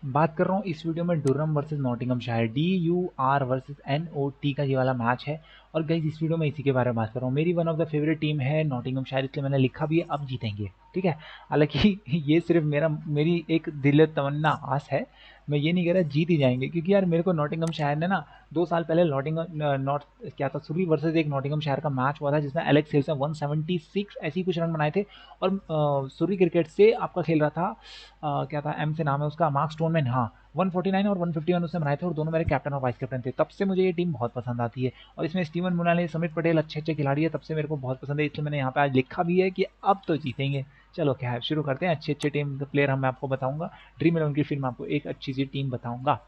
बात कर रहा हूँ इस वीडियो में डुरहम versus Nottinghamshire, DUR versus NOT का ये वाला मैच है। और गाइस इस वीडियो में इसी के बारे में बात कर रहा हूँ। मेरी one of the favourite team है नॉटिंघमशायर, इसलिए मैंने लिखा भी है अब जीतेंगे, ठीक है। हालांकि ये सिर्फ मेरी एक दिल तमन्ना आस है, मैं ये नहीं कह रहा जीत ही जाएंगे, क्योंकि यार मेरे को नॉटिंघमशायर ने ना 2 साल पहले नॉट क्या था, सुरी वर्सेस एक नॉटिंघमशायर का मैच हुआ था जिसमें एलेक्स हेल्स ने 176 ऐसी कुछ रन बनाए थे। और सुरी क्रिकेट से आपका खेल रहा था क्या था, एम से नाम है उसका, मार्क स्टोनमैन, हाँ। 149 और 151 उसने बनाए थे और दोनों मेरे कैप्टन और वाइस कैप्टन थे। तब से मुझे ये टीम बहुत पसंद आती है और इसमें स्टीवन मुलाने, समित पटेल अच्छे अच्छे खिलाड़ी है, तब से मेरे को बहुत पसंद है, इसलिए मैंने यहाँ पे आज लिखा भी है कि अब तो जीतेंगे। चलो क्या है, शुरू करते हैं। अच्छे अच्छे टीम प्लेयर हम मैं आपको बताऊंगा ड्रीम 11 की, फिर मैं आपको एक अच्छी सी टीम बताऊंगा,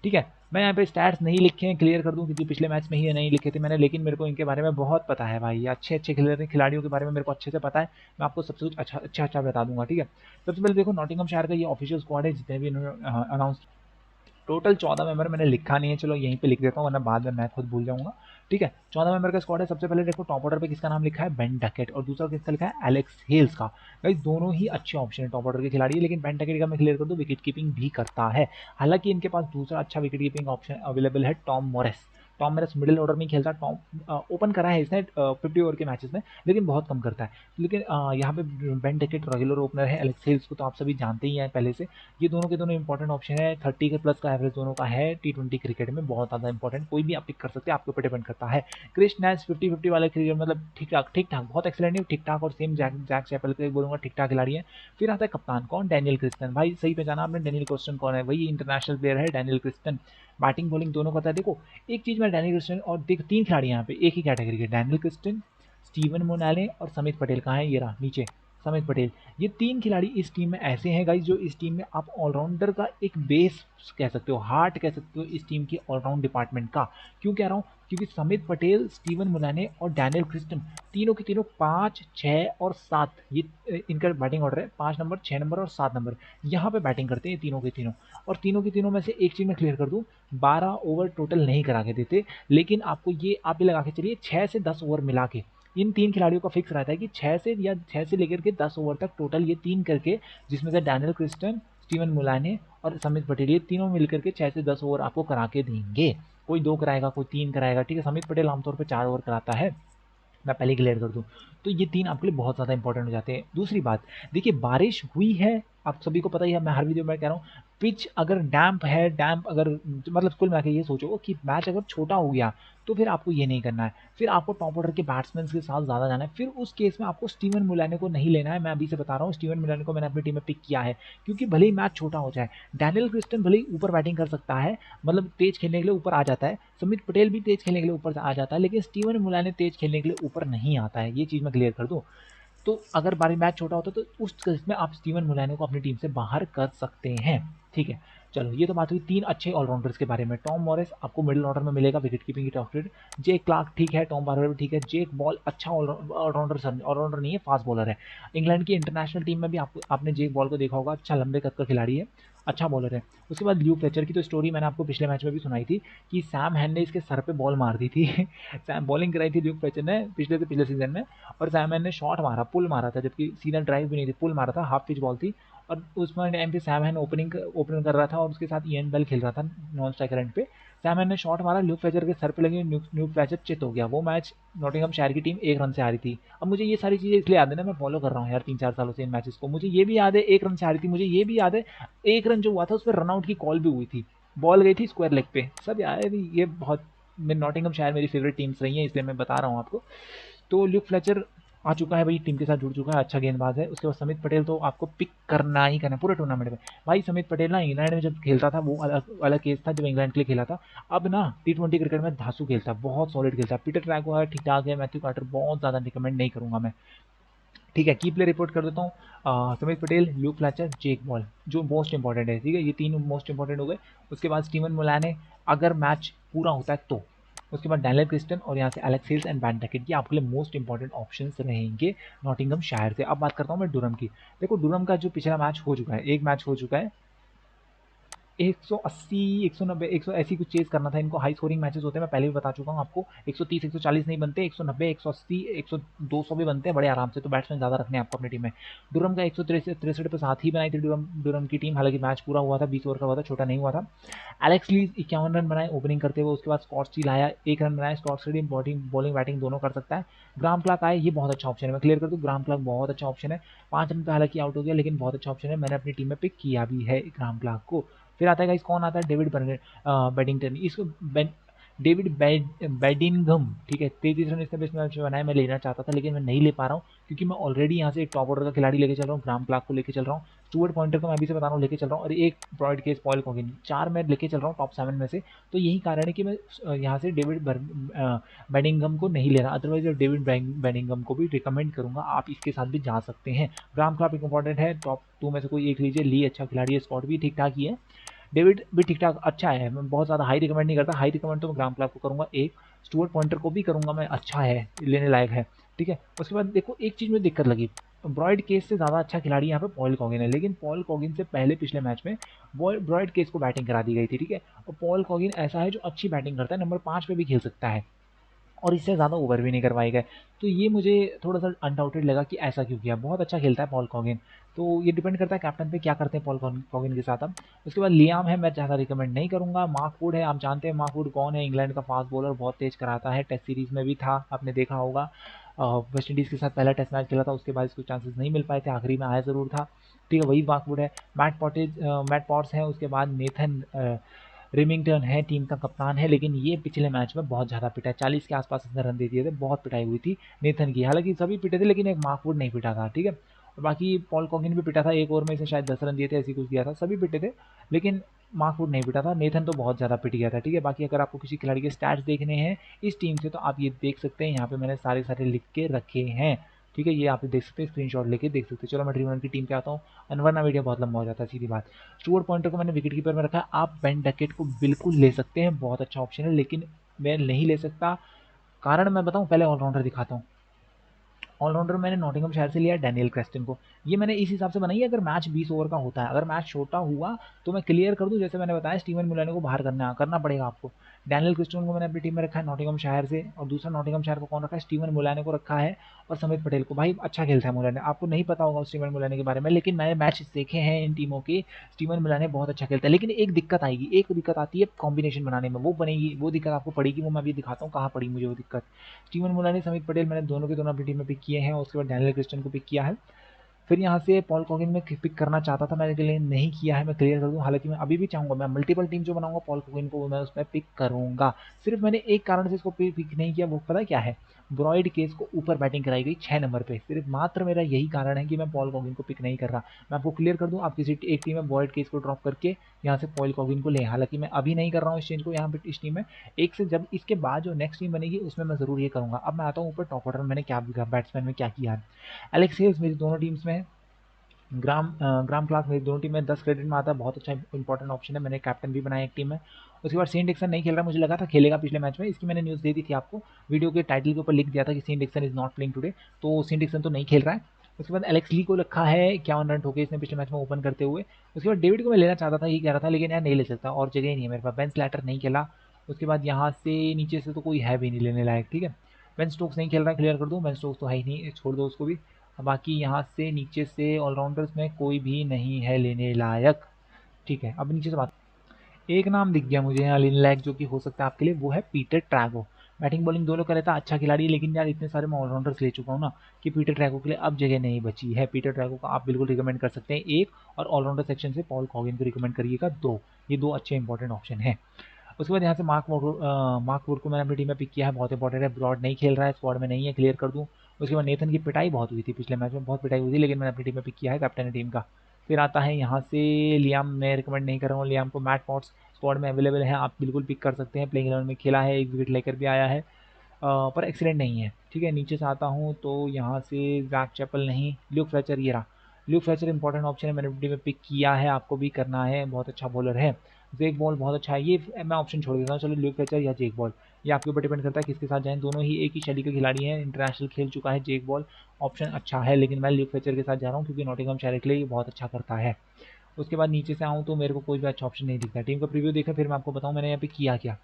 ठीक है। मैं यहाँ पे स्टैट्स नहीं लिखे हैं, क्लियर कर दूं, क्योंकि पिछले मैच में ही नहीं लिखे थे मैंने, लेकिन मेरे को इनके बारे में बहुत पता है भाई, अच्छे अच्छे खिलाड़ियों के बारे में मेरे को अच्छे से पता है। मैं आपको सबसे कुछ अच्छा बता दूंगा, ठीक है। सबसे पहले देखो नॉटिंघमशायर का ये ऑफिशियल स्क्वाड है, जितने भी इन्होंने अनाउंस, टोटल 14 मेंबर, मैंने लिखा नहीं है, चलो यहीं पे लिख देता हूँ वरना बाद में मैं खुद भूल जाऊंगा, ठीक है। 14 मेंबर का स्क्वाड है। सबसे पहले देखो टॉप ऑर्डर पे किसका नाम लिखा है, बेन डकेट, और दूसरा किसका लिखा है, एलेक्स हेल्स का। गाइस दोनों ही अच्छे ऑप्शन है, टॉप ऑर्डर के खिलाड़ी है, लेकिन बेन डकेट का मैं क्लियर कर दूं, विकेट कीपिंग भी करता है। हालांकि इनके पास दूसरा अच्छा विकेट कीपिंग ऑप्शन अवेलेबल है, Tom Morris. Tom Morris middle order में खेलता है। टॉम ओपन करा है इसने 50 ओवर के मैचेस में, लेकिन बहुत कम करता है। लेकिन यहाँ पे बेन डकेट रेगुलर ओपनर है। एलेक्स हेल्स को तो आप सभी जानते ही हैं पहले से। ये दोनों के दोनों इंपॉर्टेंट ऑप्शन है। 30 के प्लस का एवरेज दोनों का है, T20 क्रिकेट में बहुत ज़्यादा इंपॉर्टेंट, कोई भी आप पिक कर सकते हैं, आपके ऊपर डिपेंड करता है। क्रिस नैश 50-50 वाले क्रिकेट, मतलब ठीक ठाक, बहुत एक्सीलेंट नहीं, ठीक ठाक, और सेम जैक चैपल के बोलूंगा ठीक ठाक खिलाड़ी है। फिर आता है कप्तान, कौन, डैनियल क्रिस्टन। भाई सही पहचाना आपने, डैनियल क्रिस्टन कौन है, वही इंटरनेशनल प्लेयर है डैनियल क्रिस्टन। बैटिंग बॉलिंग दोनों करता है। देखो एक चीज में, डैनियल क्रिस्टन और देख, 3 खिलाड़ी यहाँ पे एक ही कैटेगरी के, डैनियल क्रिस्टन, स्टीवन मुनाले और समित पटेल। कहाँ है, ये रहा नीचे, समित पटेल। ये 3 खिलाड़ी इस टीम में ऐसे हैं गाइस, जो इस टीम में आप ऑलराउंडर का एक बेस कह सकते हो, हार्ट कह सकते हो इस टीम की ऑलराउंड डिपार्टमेंट का। क्यों कह रहा हूँ, क्योंकि समित पटेल, स्टीवन मुलाने और डैनियल क्रिस्टन, तीनों के तीनों 5, 6 और 7, ये इनका बैटिंग ऑर्डर है, 5 नंबर, 6 नंबर और 7 नंबर, यहाँ पे बैटिंग करते हैं तीनों के तीनों। और तीनों के तीनों में से एक चीज मैं क्लियर कर दूं, 12 ओवर टोटल नहीं करा के देते, लेकिन आपको ये आप भी लगा के चलिए 6 से 10 ओवर मिला के इन 3 खिलाड़ियों का फिक्स रहता है कि 6 से लेकर के 10 ओवर तक टोटल ये 3 करके, जिसमें से डैनियल क्रिस्टन, स्टीवन मुलाने और समित पटेल, ये तीनों मिलकर के 6 से 10 ओवर आपको करा के देंगे। कोई 2 कराएगा, कोई 3 कराएगा, ठीक है। समित पटेल आमतौर पर 4 ओवर कराता है, मैं पहले क्लियर कर दूं। तो ये 3 आपके लिए बहुत ज़्यादा इंपॉर्टेंट हो जाते हैं। दूसरी बात, देखिए बारिश हुई है, आप सभी को पता ही है, मैं हर वीडियो में कह रहा हूँ, पिच अगर डैम्प है, डैम्प अगर, मतलब कुल मिला के ये सोचो कि मैच अगर छोटा हो गया, तो फिर आपको ये नहीं करना है, फिर आपको टॉप ऑर्डर के बैट्समैन के साथ ज़्यादा जाना है। फिर उस केस में आपको स्टीवन मुलाने को नहीं लेना है। मैं अभी से बता रहा हूँ, स्टीवन मुलाने को मैंने अपनी टीम में पिक किया है, क्योंकि भले ही मैच छोटा हो जाए, डैनियल क्रिस्टन भले ही ऊपर बैटिंग कर सकता है, मतलब तेज खेलने के लिए ऊपर आ जाता है, समित पटेल भी तेज खेलने के लिए ऊपर आ जाता है, लेकिन स्टीवन मुलाने तेज खेलने के लिए ऊपर नहीं आता है, ये चीज़ मैं क्लियर कर दूं। तो अगर बारी मैच छोटा होता तो उस केस में आप स्टीवन मुलाने को अपनी टीम से बाहर कर सकते हैं, ठीक है। चलो ये तो बात हुई 3 अच्छे ऑलराउंडर्स के बारे में। टॉम मॉरिस आपको मिडिल ऑर्डर में मिलेगा, विकेट कीपिंग की टॉप, जेक क्लार्क ठीक है, टॉम बारबर भी ठीक है, जेक बॉल अच्छा ऑलराउंडर, ऑलराउंडर नहीं है, फास्ट बॉलर है। इंग्लैंड की इंटरनेशनल टीम में भी आपने जेक बॉल को देखा होगा, अच्छा लंबे कद का खिलाड़ी है, अच्छा बॉलर है। उसके बाद ल्यूक फ्लेचर की तो स्टोरी मैंने आपको पिछले मैच में भी सुनाई थी, कि सैम हैन ने इसके सर पे बॉल मार दी थी। सैम बॉलिंग कराई थी ल्यूक फ्लेचर ने पिछले से पिछले सीजन में, और सैम हैन ने शॉट मारा, पुल मारा था, जबकि सीधा ड्राइव भी नहीं थी, पुल मारा था, हाफ पिच बॉल थी। और उसमें टाइम पे सैम हैन ओपनिंग कर रहा था और उसके साथ ईएन बेल खेल रहा था नॉन स्ट्राइकर एंड पे। सैम हैन ने शॉट मारा, ल्यूक फ्लेचर के सर पे लगी, ल्यूक फ्लेचर चित हो गया। वो मैच नॉटिंघमशायर की टीम 1 रन से हारी थी। अब मुझे ये सारी चीज़ें इसलिए याद है ना, मैं फॉलो कर रहा हूँ यार 3-4 सालों से इन मैचेस को, मुझे ये भी याद है 1 रन से हारी थी, मुझे ये भी याद है 1 रन जो हुआ था उस पर रनआउट की कॉल भी हुई थी, बॉल गई थी स्क्वायर लेग पे, सब यार ये बहुत, मैं नॉटिंघमशायर मेरी फेवरेट टीम्स रही है, इसलिए मैं बता रहा हूँ आपको। तो ल्यूक फ्लेचर आ चुका है भाई, टीम के साथ जुड़ चुका है, अच्छा गेंदबाज है। उसके बाद समित पटेल तो आपको पिक करना ही करना है पूरे टूर्नामेंट में। भाई समित पटेल ना इंग्लैंड में जब खेलता था वो अलग अलग केस था, जब इंग्लैंड के लिए खेला था। अब ना T20 क्रिकेट में धांसू खेलता है, बहुत सॉलिड खेलता है। पीटर ट्रैको है, ठीक ठाक है। मैथ्यू कार्टर बहुत ज़्यादा रिकमेंड नहीं करूंगा मैं, ठीक है। की प्ले रिपोर्ट कर देता हूँ, समित पटेल, ल्यूक फ्लेचर, जेक बॉल, जो मोस्ट इंपॉर्टेंट है, ठीक है, ये 3 मोस्ट इंपॉर्टेंट हो गए। उसके बाद स्टीवन मुलाने, अगर मैच पूरा होता है तो। उसके बाद डैनियल क्रिस्टन, और यहाँ से Alex Hales and ban Duckett, ये आपके लिए मोस्ट इंपॉर्टेंट ऑप्शन रहेंगे नॉटिंघमशायर से। अब बात करता हूँ मैं डुरहम की। देखो डुरहम का जो पिछला मैच हो चुका है, एक मैच हो चुका है, 180, 190, 100 ऐसी कुछ चेज़ करना था इनको। हाई स्कोरिंग मैचेस होते हैं, मैं पहले भी बता चुका हूँ आपको। 130, 140 नहीं बनते, 190, 180, 100, 200 भी बनते हैं बड़े आराम से। तो बैट्समैन ज़्यादा रखने हैं आपको अपनी टीम में। डुरम का 163 पे साथ ही बनाई थी डुरम की टीम। हालांकि मैच पूरा हुआ था, 20 ओवर का हुआ था, छोटा नहीं हुआ था। एलेक्स लीज 51 रन बनाए ओपनिंग करते हुए। उसके बाद स्कॉट स्टील आया, 1 रन बनाया। स्कॉट स्टील बॉलिंग बैटिंग दोनों कर सकता है। ग्राम क्लार्क आए, ये बहुत अच्छा ऑप्शन है, मैं क्लियर कर दूँ, ग्राम क्लार्क बहुत अच्छा ऑप्शन है। 5 रन पे हालांकि आउट हो गया, लेकिन बहुत अच्छा ऑप्शन है, मैंने अपनी टीम में पिक किया भी है ग्राम क्लार्क को। फिर आता है गाइस, कौन आता है, डेविड बेडिंगटन। इसको डेविड बेडिंगम, ठीक है, 33 रन इसने बेस्ट मैच में बनाया। मैं लेना चाहता था लेकिन मैं नहीं ले पा रहा हूँ, क्योंकि मैं ऑलरेडी यहाँ से एक टॉप ऑर्डर का खिलाड़ी लेके चल रहा हूँ, ग्राम क्लार्क को लेके चल रहा हूँ। स्टुअर्ट पॉइंटर को मैं अभी से बता रहा हूँ लेके चल रहा हूँ, और एक ब्रॉड केस पॉल कॉगिन, 4 मैं लेके चल रहा हूँ टॉप 7 में से। तो यही कारण है कि मैं यहाँ से डेविड बेडिंगम को नहीं ले रहा। अदरवाइज डेविड बेडिंगम को भी रिकमेंड करूंगा, आप इसके साथ भी जा सकते हैं। ग्राम क्लार्क इंपॉर्टेंट है, टॉप 2 में से कोई एक लीजिए। ली अच्छा खिलाड़ी है, स्कॉट भी ठीक ठाक ही है, डेविड भी ठीक ठाक अच्छा है। मैं बहुत ज़्यादा हाई रिकमेंड नहीं करता, हाई रिकमेंड तो मैं ग्राम क्लार्क को करूँगा एक। स्टुअर्ट पॉइंटर को भी करूँगा मैं, अच्छा है, लेने लायक है, ठीक है। उसके बाद देखो एक चीज़ में दिक्कत लगी, ब्रॉयड केस से ज़्यादा अच्छा खिलाड़ी यहाँ पे पॉल कॉगिन है, लेकिन पॉल कॉगिन से पहले पिछले मैच में ब्रॉयड केस को बैटिंग करा दी गई थी, ठीक है। और पॉल कॉगिन ऐसा है जो अच्छी बैटिंग करता है, नंबर 5 पे भी खेल सकता है, और इससे ज़्यादा ओवर भी नहीं करवाए गए। तो ये मुझे थोड़ा सा अनडाउटेड लगा कि ऐसा क्यों किया। बहुत अच्छा खेलता है पॉल कॉगिन, तो ये डिपेंड करता है कैप्टन पे क्या करते हैं पॉल कॉगिन के साथ हम। उसके बाद लियाम है, मैं ज़्यादा रिकमेंड नहीं करूँगा। मार्क वुड है, आप जानते हैं मार्क वुड कौन है, इंग्लैंड का फास्ट बॉलर, बहुत तेज कराता है, टेस्ट सीरीज़ में भी था, आपने देखा होगा। वेस्ट इंडीज़ के साथ पहला टेस्ट मैच खेला था, उसके बाद इसको चांसेस नहीं मिल पाए थे, आखिरी में आया ज़रूर था, ठीक है, वही मार्क वुड है। मैट पॉट्स है, उसके बाद नेथन रिमिंगटन है, टीम का कप्तान है, लेकिन ये पिछले मैच में बहुत ज़्यादा पिटा है, 40 के आसपास इसने रन दे दिए थे, बहुत पिटाई हुई थी नेथन की। हालांकि सभी पिटे थे, लेकिन एक मार्कवुड नहीं पिटा था, ठीक है। और बाकी पॉल कॉगिन भी पिटा था, एक ओवर में इसे शायद 10 रन दिए थे, ऐसी कुछ दिया था, सभी पिटे थे, लेकिन मार्कवुड नहीं पिटा था। नेथन तो बहुत ज़्यादा पिट गया था, ठीक है। बाकी अगर आपको किसी खिलाड़ी के स्टैट्स देखने हैं इस टीम से, तो आप ये देख सकते हैं, यहाँ पे मैंने सारे सारे लिख के रखे हैं, ठीक है, ये आप देख सकते हैं, स्क्रीनशॉट लेके देख सकते हैं। चलो मैं ड्रीम 11 की टीम पे आता हूँ, वरना वीडियो बहुत लंबा हो जाता है, सीधी बात। स्टुअर्ट पॉइंटर को मैंने विकेट कीपर में रखा है, आप बेन डकेट को बिल्कुल ले सकते हैं, बहुत अच्छा ऑप्शन है, लेकिन मैं नहीं ले सकता, कारण मैं बताऊं, पहले ऑलराउंडर दिखाता हूँ। ऑलराउंडर मैंने नॉटिंघमशायर से लिया डैनियल क्रेस्टन को। ये मैंने इस हिसाब से बनाई है, अगर मैच 20 ओवर का होता है, अगर मैच छोटा हुआ तो मैं क्लियर कर दूं, जैसे मैंने बताया स्टीवन मुलाने को बाहर करना पड़ेगा आपको। डैनियल क्रेस्टन को मैंने अपनी टीम में रखा है नॉटिंघमशायर से, और दूसरा नॉटिंघमशायर को कौन रखा है, स्टीवन मुलाने को रखा है, और समित पटेल को। भाई अच्छा खेलता है मुलाने, आपको नहीं पता होगा स्टीवन मुलाने के बारे में, लेकिन मैंने मैच देखे हैं इन टीमों के, स्टीवन मुलाने बहुत अच्छा खेलता है। लेकिन एक दिक्कत आएगी, एक दिक्कत आती है कॉम्बिनेशन बनाने में, वो बनेगी, वो दिक्कत आपको पड़ेगी, वो मैं अभी दिखाता हूँ कहाँ पड़ी मुझे वो दिक्कत। स्टीवन मुलानी, समित पटेल, मैंने दोनों के दोनों अपनी टीम में पिक किए हैं, उसके बाद डैनियल क्रिस्टन को पिक किया है। फिर यहाँ से पॉल कॉगिन में पिक करना चाहता था, मैंने के लिए नहीं किया है, मैं क्लियर कर दूँ। हालांकि मैं अभी भी चाहूँगा, मैं मल्टीपल टीम जो बनाऊंगा पॉल कॉगिन को मैं उसमें पिक करूँगा। सिर्फ मैंने एक कारण से इसको पिक नहीं किया, वो पता क्या है, ब्रॉयड केस को ऊपर बैटिंग कराई गई 6 नंबर पे, सिर्फ मात्र मेरा यही कारण है कि मैं पॉल कॉगिन को पिक नहीं कर रहा। मैं आपको क्लियर कर दूँ, आप किसी एक टीम में ब्रॉयड केस को ड्रॉप करके यहाँ से पॉल कॉगिन को लें। हालांकि मैं अभी नहीं कर रहा हूँ इस चेंज को यहाँ पे इस टीम में, एक से जब इसके बाद जो नेक्स्ट टीम बनेगी उसमें मैं ज़रूर ये करूँगा। अब मैं आता हूँ ऊपर टॉप ऑर्डर में, मैंने क्या बैट्समैन में क्या किया है। एलेक्स हेल्स मेरी दोनों टीम्स में है, ग्राम क्लार्क मेरी दोनों टीम में 10 क्रेडिट में आता है, बहुत अच्छा इंपॉर्टेंट ऑप्शन है, मैंने कैप्टन भी बनाया एक टीम में। उसके बाद सेंट डिक्सन नहीं खेल रहा, मुझे लगा था खेलेगा पिछले मैच में, इसकी मैंने न्यूज़ दे दी थी आपको, वीडियो के टाइटल के ऊपर लिख दिया था कि Saint Dixon is not playing today, तो सेंट डिक्सन तो नहीं खेल रहा है। उसके बाद एलेक्स ली को रखा है, 51 रन ठोके इसने पिछले मैच में ओपन करते हुए। उसके बाद डेविड को मैं लेना चाहता था, ये कह रहा था, लेकिन यार नहीं ले सकता, और जगह ही नहीं है मेरे पास। बेन स्लैटर नहीं खेला। उसके बाद यहाँ से नीचे से तो कोई है भी नहीं लेने लायक, ठीक है। बेन स्टोक्स नहीं खेल रहा है, क्लियर कर दूँ, बेन स्टोक्स तो है ही नहीं, छोड़ दो उसको भी। बाकी यहाँ से नीचे से ऑलराउंडर्स में कोई भी नहीं है लेने लायक, ठीक है। अब नीचे से बात, एक नाम दिख गया मुझे यहाँ लेने लायक जो कि हो सकता है आपके लिए, वो है पीटर ट्रैगो। बैटिंग बॉलिंग दोनों कर लेता, अच्छा खिलाड़ी, लेकिन यार इतने सारे मैं ऑलराउंडर्स ले चुका हूँ ना कि पीटर ट्रैगो के लिए अब जगह नहीं बची है। पीटर ट्रैगो को आप बिल्कुल रिकमेंड कर सकते हैं एक, और ऑलराउंडर सेक्शन से पॉल कॉगिन को रिकमेंड करिएगा 2, ये 2 अच्छे इंपॉर्टेंट ऑप्शन है। उसके बाद यहाँ से मार्क वुड को मैंने अपनी टीम में पिक किया है, बहुत इंपॉर्टेंट है, ब्रॉड नहीं खेल रहा है, स्क्वाड में नहीं है, क्लियर कर दूँ। उसके बाद नेथन की पिटाई बहुत हुई थी पिछले मैच में, बहुत पिटाई हुई थी, लेकिन मैंने अपनी टीम में पिक किया है, कैप्टन है टीम का। फिर आता है यहाँ से लियाम, मैं रिकमेंड नहीं कर रहा हूँ लियाम को, मैट पॉट्स स्क्वाड में अवेलेबल है, आप बिल्कुल पिक कर सकते हैं, प्लेइंग 11 में खेला है, एक विकेट लेकर भी आया है, पर एक्सीलेंट नहीं है, ठीक है। नीचे से आता हूँ तो यहाँ से जैक चैपल नहीं, ल्यूक फ्लेचर, ये रहा ल्यूक फ्लेचर, इंपॉर्टेंट ऑप्शन है, मैंने टीम में पिक किया है, आपको भी करना है, बहुत अच्छा बॉलर है। जेक बॉल बहुत अच्छा है, ये मैं ऑप्शन छोड़ देता हूँ, चलो ल्यूक फ्लेचर या जेक बॉल, ये आपके ऊपर डिपेंड करता है किसके साथ जाएं, दोनों ही एक ही शैली के खिलाड़ी हैं, इंटरनेशनल खेल चुका है जेक बॉल, ऑप्शन अच्छा है, लेकिन मैं ल्यूक फ्लेचर के साथ जा रहा हूँ क्योंकि नॉटिंघमशायर के लिए ये बहुत अच्छा करता है। उसके बाद नीचे से आऊँ तो मेरे को कोई भी अच्छा ऑप्शन नहीं दिखता। टीम का प्रीव्यू देखा, फिर मैं आपको बताऊँ मैंने यहाँ पे किया क्या।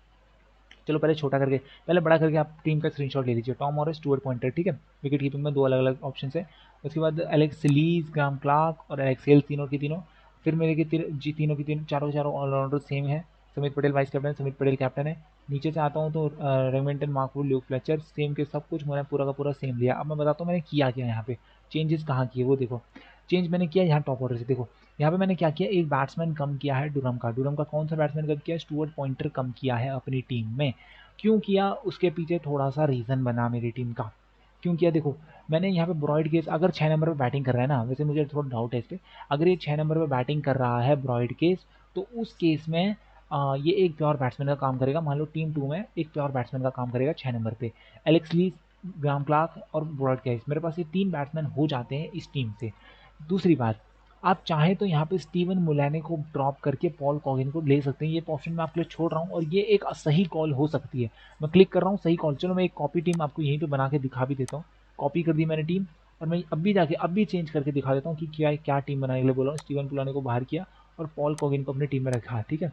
चलो पहले छोटा करके, पहले बड़ा करके आप टीम का स्क्रीनशॉट ले लीजिए। टॉम मॉरिस, स्टुअर्ट पॉइंटर, ठीक है। विकेट कीपिंग में 2 अलग-अलग ऑप्शंस है। उसके बाद एलेक्स लीज, ग्राहम क्लार्क और एलेक्स हेल, तीनों की तीनों। फिर मेरे के तीनों की तीनों चारों के चारों ऑलराउंडर सेम है। समित पटेल वाइस कैप्टन, समित पटेल कैप्टन है। नीचे से आता हूँ तो Remington, Mark Wood, Luke Fletcher, same के सब कुछ मैंने पूरा का पूरा सेम लिया। अब मैं बताता हूँ मैंने किया क्या यहाँ पे, चेंजेस कहाँ किए वो देखो। चेंज मैंने किया यहाँ टॉप ऑर्डर से, देखो यहाँ पे मैंने क्या किया, एक बैट्समैन कम किया है डुरम का। डुरम का कौन सा बैट्समैन कम किया है, स्टुअर्ट पॉइंटर कम किया है अपनी टीम में। क्यों किया, उसके पीछे थोड़ा सा रीज़न बना मेरी टीम का। क्यों किया देखो, मैंने यहाँ पे ब्रॉयड केस अगर 6 नंबर पर बैटिंग कर रहा है ना, वैसे मुझे थोड़ा डाउट है इस पर, अगर ये 6 नंबर पर बैटिंग कर रहा है ब्रॉयड केस, तो उस केस में ये एक प्योर बैट्समैन का काम करेगा। मान लो टीम 2 में एक प्योर बैट्समैन का काम करेगा 6 नंबर पे। एलेक्स लीज, ग्राहम क्लार्क और ब्रॉयड केस, मेरे पास ये 3 बैट्समैन हो जाते हैं इस टीम से। दूसरी बात, आप चाहें तो यहाँ पे स्टीवन मुलैने को ड्रॉप करके पॉल कॉगिन को ले सकते हैं। ये ऑप्शन मैं आपके लिए छोड़ रहा हूँ और ये एक सही कॉल हो सकती है। मैं क्लिक कर रहा हूँ सही कॉल। चलो मैं एक कॉपी टीम आपको यहीं पे बना के दिखा भी देता हूँ। कॉपी कर दी मैंने टीम, और मैं अब भी जाके अब भी चेंज करके दिखा देता हूँ कि क्या टीम बनाने के लिए बोला हूँ। स्टीवन मुलैने को बाहर किया और पॉल कॉगिन को अपनी टीम में रखा, ठीक है।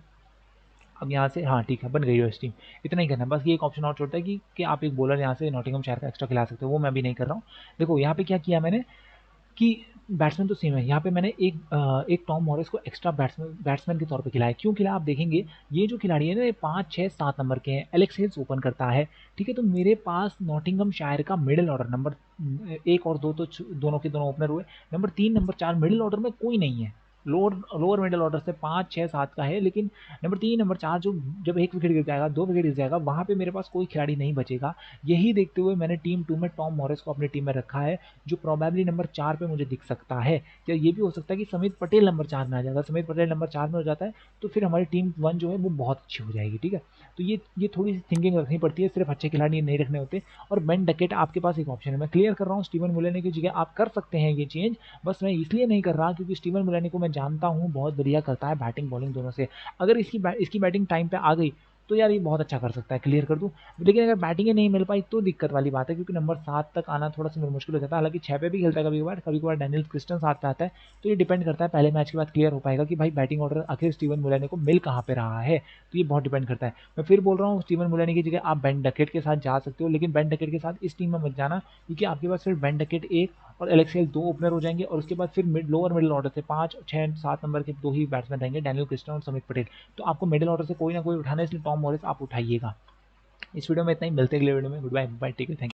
अब यहाँ से हाँ ठीक है, बन गई यूएस टीम। इतना ही करना है बस। ये एक ऑप्शन और छोड़ता है कि आप एक बॉलर यहाँ से नॉटिंघम का एक्स्ट्रा खिला सकते हो, वो मैं भी नहीं कर रहा हूँ। देखो यहाँ पे क्या किया मैंने कि बैट्समैन तो सेम है। यहाँ पे मैंने एक टॉम मॉरिस को एक्स्ट्रा बैट्समैन के तौर पे खिलाया। क्यों खिलाया आप देखेंगे, ये जो खिलाड़ी है ना, ये 5, 6, 7 नंबर के हैं। एलेक्स हेल्स ओपन करता है, ठीक है। तो मेरे पास नॉटिंघम शायर का मिडिल ऑर्डर नंबर 1 और 2 तो दोनों के दोनों ओपनर हुए। नंबर 3, नंबर 4 मिडिल ऑर्डर में कोई नहीं है। लोअर लोअर मिडिल ऑर्डर से 5, 6, 7 का है, लेकिन नंबर 3, नंबर 4 जो जब 1 विकेट गिर जाएगा, 2 विकेट गिर जाएगा, वहाँ पे मेरे पास कोई खिलाड़ी नहीं बचेगा। यही देखते हुए मैंने टीम 2 में टॉम मॉरिस को अपनी टीम में रखा है, जो प्रोबेबली नंबर 4 पे मुझे दिख सकता है। या ये भी हो सकता है कि समित पटेल नंबर 4 में आ जाएगा। समित पटेल नंबर 4 में हो जाता है तो फिर हमारी टीम 1 जो है वो बहुत अच्छी हो जाएगी, ठीक है। तो ये थोड़ी सी थिंकिंग रखनी पड़ती है, सिर्फ अच्छे खिलाड़ी नहीं रखने होते। और बेन डकेट आपके पास एक ऑप्शन है, मैं क्लियर कर रहा हूँ। स्टीवन मुलैने की जगह आप कर सकते हैं ये चेंज, बस मैं इसलिए नहीं कर रहा क्योंकि स्टीवन मुलैने को मैं जानता हूँ, बहुत बढ़िया करता है बैटिंग बॉलिंग दोनों से। अगर इसकी बैटिंग टाइम पे आ गई तो यार ये बहुत अच्छा कर सकता है, क्लियर कर दूँ। लेकिन अगर बैटिंग ही नहीं मिल पाई तो दिक्कत वाली बात है, क्योंकि नंबर 7 तक आना थोड़ा सा मेरा मुश्किल हो जाता है। हालांकि 6 पे भी खेलता है कभी कभार डैनियल क्रिस्टन 7 पे आता है। तो ये डिपेंड करता है, पहले मैच के बाद क्लियर हो पाएगा कि भाई बैटिंग ऑर्डर आखिर स्टीवन मुलैने को मिल कहाँ पे रहा है। तो ये बहुत डिपेंड करता है। मैं फिर बोल रहा हूँ, स्टीवन मुलैने की जगह आप बेन डकेट के साथ जा सकते हो, लेकिन बेन डकेट के साथ इस टीम में मत जाना, क्योंकि आपके पास फिर बेन डकेट 1 और एलेक्स हेल 2 ओपनर हो जाएंगे, और उसके बाद फिर लोअर मिडिल ऑर्डर से 5, 6, 7 नंबर के 2 ही बैट्समैन रहेंगे, डैनियल क्रिस्टन और समित पटेल। तो आपको मिडिल ऑर्डर से कोई ना कोई उठाना है, इसलिए टॉम मॉरिस आप उठाइएगा। इस वीडियो में इतना ही, मिलते हैं अगले वीडियो में। गुड बाय बाय, ठीक है, थैंक यू।